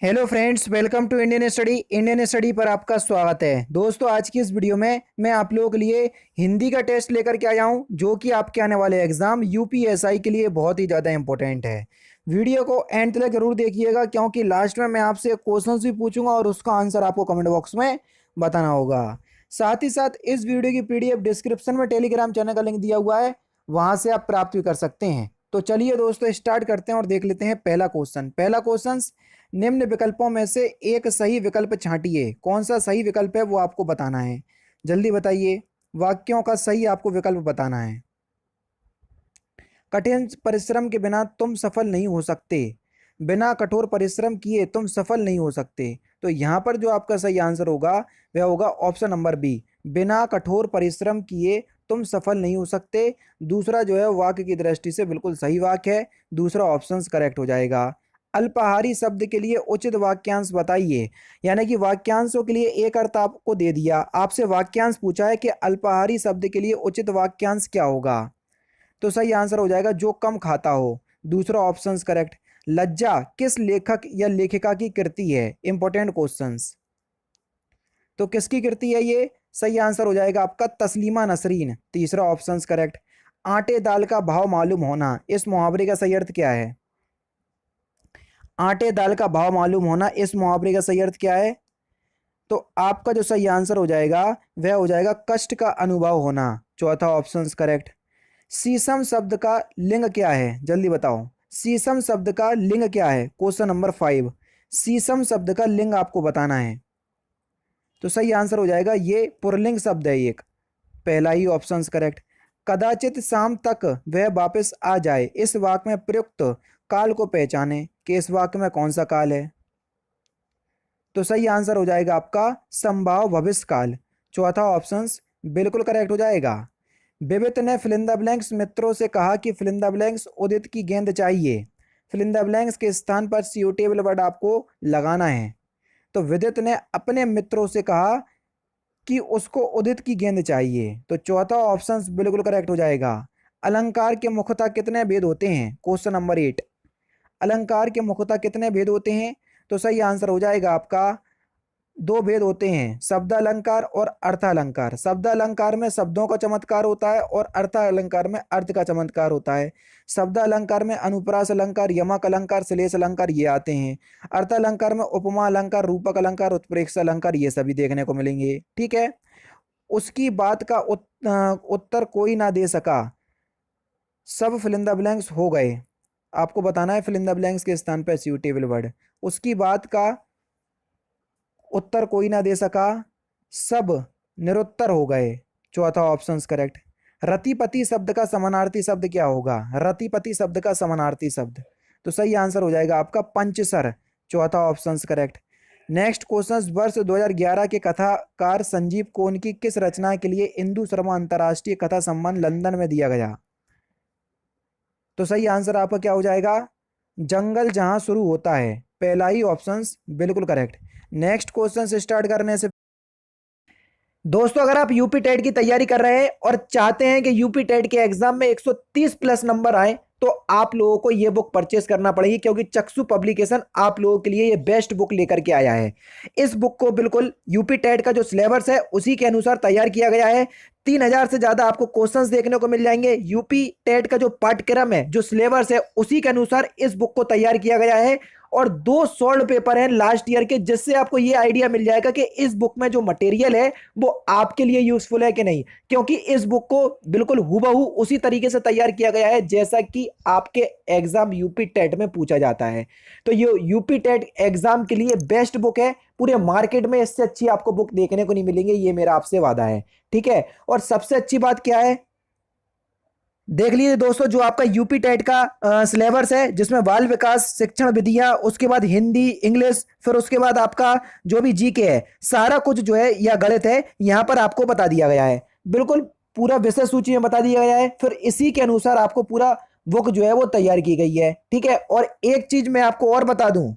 Hello friends, welcome to Indian study पर आपका स्वागत है। दोस्तों, आज की इस वीडियो में मैं आप लोगों के लिए हिंदी का टेस्ट लेकर के आया हूं, जो कि आपके आने वाले एग्जाम यूपीएसआई के लिए बहुत ही ज़्यादा इंपॉर्टेंट है। वीडियो को एंड तक जरूर देखिएगा, क्योंकि लास्ट में मैं आपसे क्वेश्चन भी पूछूंगा और उसका आंसर आपको कमेंट बॉक्स में बताना होगा। साथ ही साथ इस वीडियो की पीडीएफ डिस्क्रिप्शन में टेलीग्राम चैनल का लिंक दिया हुआ है, वहां से आप प्राप्त भी कर सकते हैं। तो चलिए दोस्तों, स्टार्ट करते हैं और देख लेते हैं पहला क्वेश्चन। निम्न विकल्पों में से एक सही विकल्प छांटिए। कौन सा सही विकल्प है वो आपको बताना है। जल्दी बताइए, वाक्यों का सही आपको विकल्प बताना है। कठिन परिश्रम के बिना तुम सफल नहीं हो सकते। बिना कठोर परिश्रम किए तुम सफल नहीं हो सकते। तो यहाँ पर जो आपका सही आंसर होगा वह होगा ऑप्शन नंबर बी, बिना कठोर परिश्रम किए तुम सफल नहीं हो सकते। दूसरा जो है वाक्य की दृष्टि से बिल्कुल सही वाक्य है, दूसरा ऑप्शन करेक्ट हो जाएगा। अल्पाहारी शब्द के लिए उचित वाक्यांश बताइए। यानी कि वाक्यांशों के लिए एक अर्थ आपको दे दिया, आपसे वाक्यांश पूछा है कि अल्पाहारी शब्द के लिए उचित वाक्यांश क्या होगा। तो सही आंसर हो जाएगा जो कम खाता हो, दूसरा ऑप्शन करेक्ट। लज्जा किस लेखक या लेखिका की कृति है? Important questions. तो किसकी कृति है ये? सही आंसर हो जाएगा आपका तस्लीमा नसरीन, तीसरा ऑप्शन करेक्ट। आटे दाल का भाव मालूम होना, इस मुहावरे का सही अर्थ क्या है? आटे दाल का भाव मालूम होना, इस मुहावरे का सही अर्थ क्या है? तो आपका जो सही आंसर हो जाएगा वह हो जाएगा कष्ट का अनुभव होना, चौथा ऑप्शन करेक्ट। शीशम शब्द का लिंग क्या है? जल्दी बताओ, शीशम शब्द का लिंग क्या है? क्वेश्चन नंबर 5, शीशम शब्द का लिंग आपको बताना है। तो सही आंसर हो जाएगा ये पुरलिंग शब्द है एक, पहला ही ऑप्शन करेक्ट। कदाचित शाम तक वह वापस आ जाए, इस वाक्य में प्रयुक्त काल को पहचाने कि इस वाक्य में कौन सा काल है? तो सही आंसर हो जाएगा आपका संभाव भविष्य काल, चौथा ऑप्शन बिल्कुल करेक्ट हो जाएगा। विवित ने फिलिंदा ब्लैंक्स मित्रों से कहा कि फिलिंदा ब्लैंक्स उदित की गेंद चाहिए। फिलिंदा ब्लैंक्स के स्थान पर सूटेबल वर्ड आपको लगाना है। तो विदित ने अपने मित्रों से कहा कि उसको उदित की गेंद चाहिए, तो चौथा ऑप्शन बिल्कुल करेक्ट हो जाएगा। अलंकार के मुख्यतः कितने भेद होते हैं? क्वेश्चन नंबर 8, अलंकार के मुख्यतः कितने भेद होते हैं? तो सही आंसर हो जाएगा आपका दो भेद होते हैं, शब्द अलंकार और अर्थ अलंकार। शब्द अलंकार में शब्दों का चमत्कार होता है और अर्थ अलंकार में अर्थ का चमत्कार होता है। शब्द अलंकार में अनुप्रास अलंकार, यमक अलंकार, श्लेष अलंकार ये आते हैं। अर्थ अलंकार में उपमा अलंकार, रूपक अलंकार, उत्प्रेक्षा अलंकार ये सभी देखने को मिलेंगे। ठीक है, उसकी बात का उत्तर कोई ना दे सका, सब फिलिंदा ब्लैंक्स हो गए। आपको बताना है फिलिंदा ब्लैंक्स के स्थान पर सूटेबल वर्ड। उसकी बात का उत्तर कोई ना दे सका, सब निरुत्तर हो गए, चौथा ऑप्शन करेक्ट। रतिपति शब्द का समानार्थी शब्द क्या होगा? रतिपति शब्द का समानार्थी शब्द, तो सही आंसर हो जाएगा आपका पंचसर, चौथा ऑप्शन करेक्ट। नेक्स्ट क्वेश्चन, वर्ष 2011 के कथाकार संजीव कोन की किस रचना के लिए इंदु शर्मा अंतर्राष्ट्रीय कथा सम्मान लंदन में दिया गया? तो सही आंसर आपका क्या हो जाएगा? जंगल जहां शुरू होता है, पहला ही ऑप्शन बिल्कुल करेक्ट। नेक्स्ट क्वेश्चन से स्टार्ट करने से दोस्तों, अगर आप यूपी टेट की तैयारी कर रहे हैं और चाहते हैं कि यूपी टेट के एग्जाम में 130 प्लस नंबर आए, तो आप लोगों को यह बुक परचेस करना पड़ेगी, क्योंकि चक्षु पब्लिकेशन आप लोगों के लिए ये बेस्ट बुक लेकर के आया है। इस बुक को बिल्कुल यूपी टेट का जो सिलेबस है उसी के अनुसार तैयार किया गया है। 3000 से ज्यादा आपको क्वेश्चंस देखने को मिल जाएंगे। यूपी टेट का जो पाठ्यक्रम है, जो सिलेबस है, उसी के अनुसार इस बुक को तैयार किया गया है। और 2 सॉल्व पेपर हैं लास्ट ईयर के, जिससे आपको ये आइडिया मिल जाएगा कि इस बुक में जो मटेरियल है वो आपके लिए यूजफुल है कि नहीं, क्योंकि इस बुक को बिल्कुल हूबहू उसी तरीके से तैयार किया गया है जैसा कि आपके एग्जाम यूपी टेट में पूछा जाता है। तो ये यूपी टेट एग्जाम के लिए बेस्ट बुक है। पूरे मार्केट में इससे अच्छी आपको बुक देखने को नहीं मिलेंगे, ये मेरा आपसे वादा है। ठीक है, और सबसे अच्छी बात क्या है, देख लीजिए दोस्तों, जो आपका यूपी टेट का सिलेबस है, जिसमें बाल विकास, शिक्षण विधियां, उसके बाद हिंदी, इंग्लिश, फिर उसके बाद आपका जो भी जीके है, सारा कुछ जो है या गणित है, यहां पर आपको बता दिया गया है। बिल्कुल पूरा विषय सूची में बता दिया गया है, फिर इसी के अनुसार आपको पूरा बुक जो है वो तैयार की गई है। ठीक है, और एक चीज मैं आपको और बता दूं,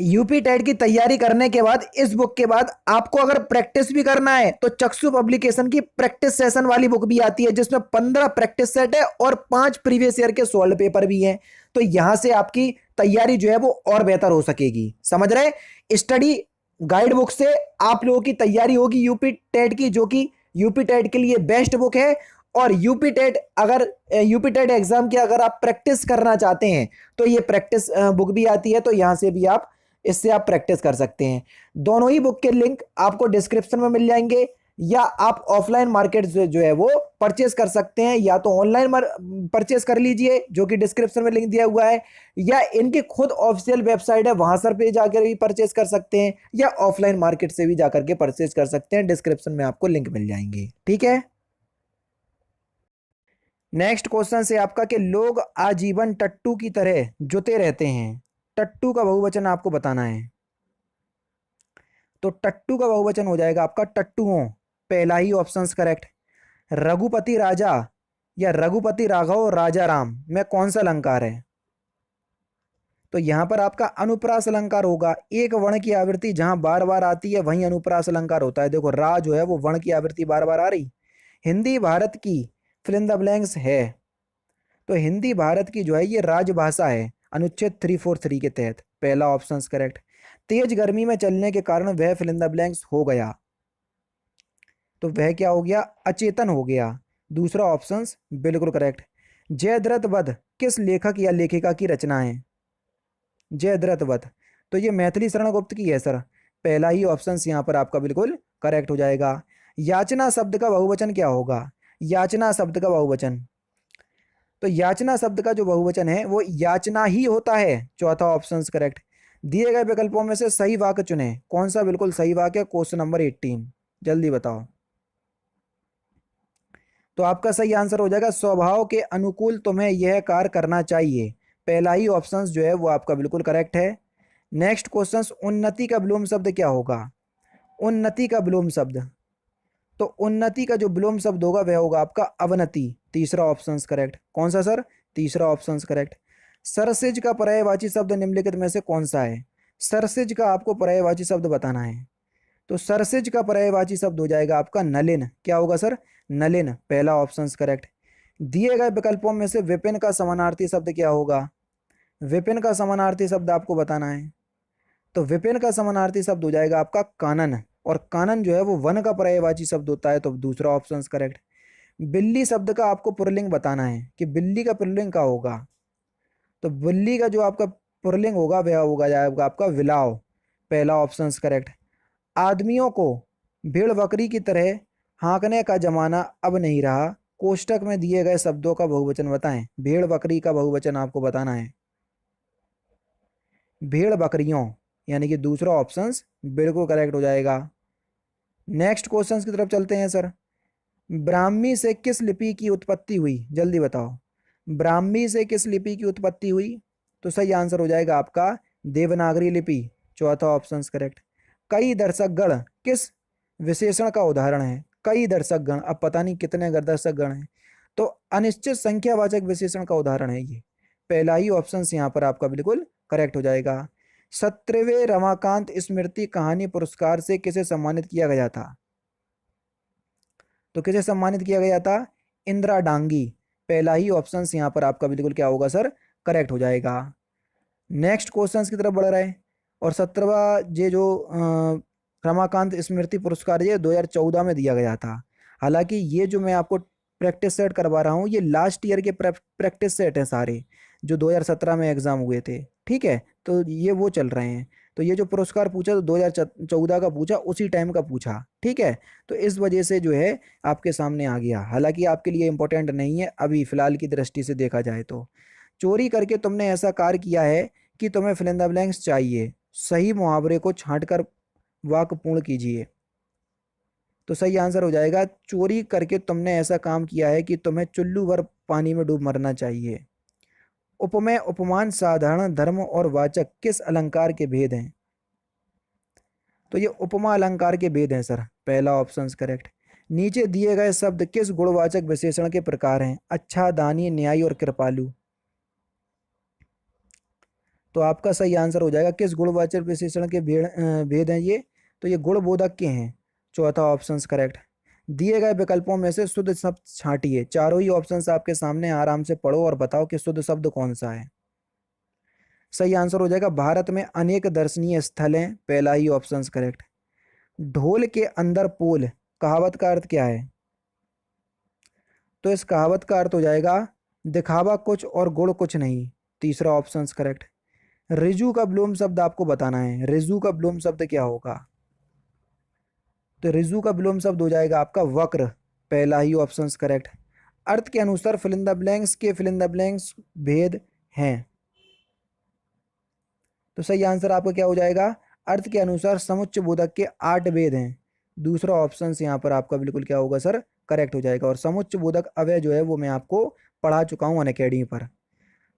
यूपी टेट की तैयारी करने के बाद इस बुक के बाद आपको अगर प्रैक्टिस भी करना है तो चक्षु पब्लिकेशन की प्रैक्टिस सेशन वाली बुक भी आती है, जिसमें 15 प्रैक्टिस सेट है और 5 प्रीवियस ईयर के सॉल्व पेपर भी हैं। तो यहां से आपकी तैयारी जो है वो और बेहतर हो सकेगी। समझ रहे? स्टडी गाइड बुक से आप लोगों की तैयारी होगी यूपी टेट की, जो कि यूपी टेट के लिए बेस्ट बुक है। और यूपी टेट अगर यूपी टेट एग्जाम की अगर आप प्रैक्टिस करना चाहते हैं तो ये प्रैक्टिस बुक भी आती है, तो यहां से भी आप इससे आप प्रैक्टिस कर सकते हैं। दोनों ही बुक के लिंक आपको डिस्क्रिप्शन में मिल जाएंगे, या आप ऑफलाइन मार्केट से जो है वो परचेस कर सकते हैं, या तो ऑनलाइन परचेस कर लीजिए जो कि डिस्क्रिप्शन में लिंक दिया हुआ है, या इनकी खुद ऑफिशियल वेबसाइट है वहां सर पे जाकर भी परचेस कर सकते हैं, या ऑफलाइन मार्केट से भी जाकर के परचेस कर सकते हैं। डिस्क्रिप्शन में आपको लिंक मिल जाएंगे। ठीक है। नेक्स्ट क्वेश्चन से आपका कि लोग आजीवन टट्टू की तरह जुते रहते हैं। टट्टू का बहुवचन आपको बताना है। तो टट्टू का बहुवचन हो जाएगा आपका टट्टुओं। पहला ही ऑप्शन करेक्ट। रघुपति राजा या रघुपति राघव राजा राम में कौन सा अलंकार है? तो यहां पर आपका अनुप्रास अलंकार होगा। एक वर्ण की आवृत्ति जहां बार बार आती है वहीं अनुप्रास अलंकार होता है। देखो रा जो है वो वर्ण की आवृत्ति बार बार आ रही। हिंदी भारत की फिल इन द ब्लैंक्स है, तो हिंदी भारत की जो है ये राजभाषा है अनुच्छेद 343 के तहत। पहला ऑप्शन करेक्ट। तेज गर्मी में चलने के कारण वह फिल इन द ब्लैंक्स हो गया, तो वह क्या हो गया? अचेतन हो गया। दूसरा ऑप्शन बिल्कुल करेक्ट। जयद्रथ वध किस लेखक या लेखिका की रचना है? जयद्रथ वध, तो ये मैथिली शरण गुप्त की है सर। पहला ही ऑप्शन यहाँ पर आपका बिल्कुल करेक्ट हो जाएगा। याचना शब्द का बहुवचन क्या होगा? याचना शब्द का बहुवचन, तो याचना शब्द का जो बहुवचन है वो याचना ही होता है। चौथा ऑप्शन करेक्ट। दिए गए विकल्पों में से सही वाक्य चुने। कौन सा बिल्कुल सही वाक्य? क्वेश्चन नंबर 18, जल्दी बताओ। तो आपका सही आंसर हो जाएगा स्वभाव के अनुकूल तुम्हें यह कार्य करना चाहिए। पहला ही ऑप्शन जो है वो आपका बिल्कुल करेक्ट है। नेक्स्ट क्वेश्चन, उन्नति का विलोम शब्द क्या होगा? उन्नति का विलोम शब्द, तो उन्नति का जो विलोम शब्द होगा वह होगा आपका अवनति। तीसरा ऑप्शन करेक्ट। कौन सा सर? तीसरा ऑप्शन करेक्ट। सरसिज का पर्यायवाची शब्द निम्नलिखित में से कौन सा है? सरसिज का आपको पर्यायवाची शब्द बताना है। तो सरसिज का पर्यायवाची शब्द हो जाएगा आपका नलिन। क्या होगा सर? नलिन। पहला ऑप्शन करेक्ट। दिए गए विकल्पों में से विपिन का समानार्थी शब्द क्या होगा? विपिन का समानार्थी शब्द आपको बताना है। तो विपिन का समानार्थी शब्द हो जाएगा आपका कानन, और कानन जो है वो वन का पर्यायवाची शब्द होता है, तो दूसरा ऑप्शन करेक्ट। बिल्ली शब्द का आपको पुल्लिंग बताना है कि बिल्ली का पुल्लिंग क्या होगा? तो बिल्ली का जो आपका पुल्लिंग होगा वह होगा जाएगा आपका विलाव। पहला ऑप्शन करेक्ट। आदमियों को भेड़ बकरी की तरह हाँकने का जमाना अब नहीं रहा। कोष्टक में दिए गए शब्दों का बहुवचन बताएं। भेड़ बकरी का बहुवचन आपको बताना है। भेड़ बकरियों, यानी कि दूसरा ऑप्शन बिल्कुल करेक्ट हो जाएगा। नेक्स्ट क्वेश्चन की तरफ चलते हैं सर। ब्राह्मी से किस लिपि की उत्पत्ति हुई? जल्दी बताओ। ब्राह्मी से किस लिपि की उत्पत्ति हुई? तो सही आंसर हो जाएगा आपका देवनागरी लिपि। चौथा ऑप्शन करेक्ट। कई दर्शक गण किस विशेषण का उदाहरण है? कई दर्शक गण, अब पता नहीं कितने दर्शक गण हैं, तो अनिश्चित संख्यावाचक विशेषण का उदाहरण है ये। पहला ही ऑप्शन यहाँ पर आपका बिल्कुल करेक्ट हो जाएगा। 17वें रमाकांत स्मृति कहानी पुरस्कार से किसे सम्मानित किया गया था? तो किसे सम्मानित किया गया था? इंदिरा डांगी। पहला ही ऑप्शन यहाँ पर आपका बिल्कुल क्या होगा सर? करेक्ट हो जाएगा। नेक्स्ट क्वेश्चन की तरफ बढ़ रहे हैं। और 17वां ये जो रमाकांत स्मृति पुरस्कार ये 2014 में दिया गया था। हालांकि ये जो मैं आपको प्रैक्टिस सेट करवा रहा हूँ ये लास्ट ईयर के प्रैक्टिस सेट हैं सारे, जो 2017 में एग्जाम हुए थे। ठीक है, तो ये वो चल रहे हैं। तो ये जो पुरस्कार पूछा तो 2014 का पूछा, उसी टाइम का पूछा। ठीक है, तो इस वजह से जो है आपके सामने आ गया। हालांकि आपके लिए इंपॉर्टेंट नहीं है अभी फिलहाल की दृष्टि से देखा जाए तो। चोरी करके तुमने ऐसा कार्य किया है कि तुम्हें फिल इन द ब्लैंक्स चाहिए। सही मुहावरे को छांटकर वाक्य पूर्ण कीजिए। तो सही आंसर हो जाएगा चोरी करके तुमने ऐसा काम किया है कि तुम्हें चुल्लू भर पानी में डूब मरना चाहिए। उपमेय, उपमान, साधारण, धर्म और वाचक किस अलंकार के भेद हैं? तो ये उपमा अलंकार के भेद हैं सर। पहला ऑप्शन करेक्ट। नीचे दिए गए शब्द किस गुणवाचक विशेषण के प्रकार हैं? अच्छा, दानी, न्यायी और कृपालु। तो आपका सही आंसर हो जाएगा किस गुणवाचक विशेषण के भेद हैं ये? तो ये गुणबोधक के हैं। चौथा ऑप्शन करेक्ट। दिए गए विकल्पों में से शुद्ध शब्द छांटिए। चारों ही ऑप्शंस आपके सामने, आराम से पढ़ो और बताओ कि शुद्ध शब्द कौन सा है। सही आंसर हो जाएगा भारत में अनेक दर्शनीय स्थल हैं, पहला ही ऑप्शन करेक्ट। ढोल के अंदर पोल, कहावत का अर्थ क्या है? तो इस कहावत का अर्थ हो जाएगा दिखावा कुछ और गुण कुछ नहीं, तीसरा ऑप्शन करेक्ट। रिजु का विलोम शब्द आपको बताना है, रिजु का विलोम शब्द क्या होगा? तो रिजु का विलोम शब्द हो जाएगा आपका वक्र, पहला ही ऑप्शन करेक्ट। अर्थ के अनुसार फिल इन द ब्लैंक्स के फिल इन द ब्लैंक्स भेद हैं, तो सही आंसर आपका क्या हो जाएगा? अर्थ के अनुसार समुच्चय बोधक के 8 भेद हैं, दूसरा ऑप्शन यहाँ पर आपका बिल्कुल क्या होगा सर? करेक्ट हो जाएगा। और समुच्चय बोधक अव्यय जो है वो मैं आपको पढ़ा चुका हूँ अनअकैडमी पर,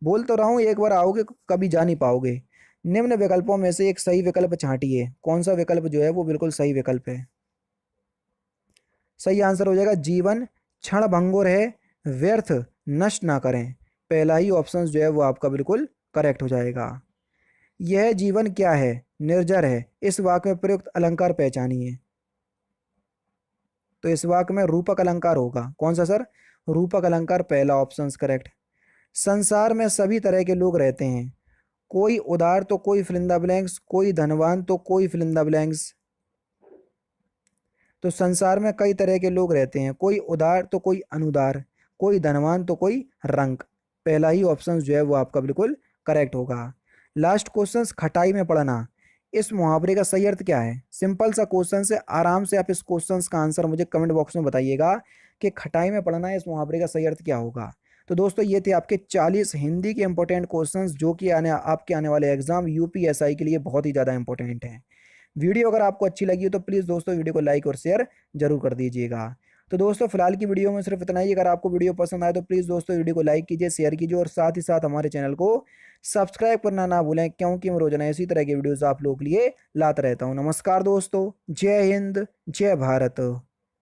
बोल तो रहा हूँ एक बार आओगे कभी जा नहीं पाओगे। निम्न विकल्पों में से एक सही विकल्प छांटिए, कौन सा विकल्प जो है वो बिल्कुल सही विकल्प है? सही आंसर हो जाएगा जीवन क्षण भंगुर है, व्यर्थ नष्ट ना करें, पहला ही ऑप्शन जो है वो आपका बिल्कुल करेक्ट हो जाएगा। यह जीवन क्या है? निर्जर है, इस वाक्य में प्रयुक्त अलंकार पहचानिए। तो इस वाक्य में रूपक अलंकार होगा, कौन सा सर? रूपक अलंकार, पहला ऑप्शन करेक्ट। संसार में सभी तरह के लोग रहते हैं, कोई उदार तो कोई फिल इन द ब्लैंक्स, कोई धनवान तो कोई फिल इन द ब्लैंक्स। तो संसार में कई तरह के लोग रहते हैं, कोई उदार तो कोई अनुदार, कोई धनवान तो कोई रंक, पहला ही ऑप्शन जो है वो आपका बिल्कुल करेक्ट होगा। लास्ट क्वेश्चन, खटाई में पड़ना, इस मुहावरे का सही अर्थ क्या है? सिंपल सा क्वेश्चन से, आराम से आप इस क्वेश्चन का आंसर मुझे कमेंट बॉक्स में बताइएगा कि खटाई में पड़ना इस मुहावरे का सही अर्थ क्या होगा। तो दोस्तों ये थे आपके 40 हिंदी के इंपॉर्टेंट क्वेश्चंस जो कि आपके आने वाले एग्जाम यूपीएसआई के लिए बहुत ही ज़्यादा इंपॉर्टेंट हैं। वीडियो अगर आपको अच्छी लगी हो तो प्लीज़ दोस्तों वीडियो को लाइक और शेयर जरूर कर दीजिएगा। तो दोस्तों फिलहाल की वीडियो में सिर्फ इतना ही। अगर आपको वीडियो पसंद आए तो प्लीज़ दोस्तों वीडियो को लाइक कीजिए, शेयर कीजिए और साथ ही साथ हमारे चैनल को सब्सक्राइब करना ना भूलें, क्योंकि मैं रोजाना इसी तरह के वीडियोस आप लोगों के लिए लाता रहता हूँ। नमस्कार दोस्तों, जय हिंद, जय भारत।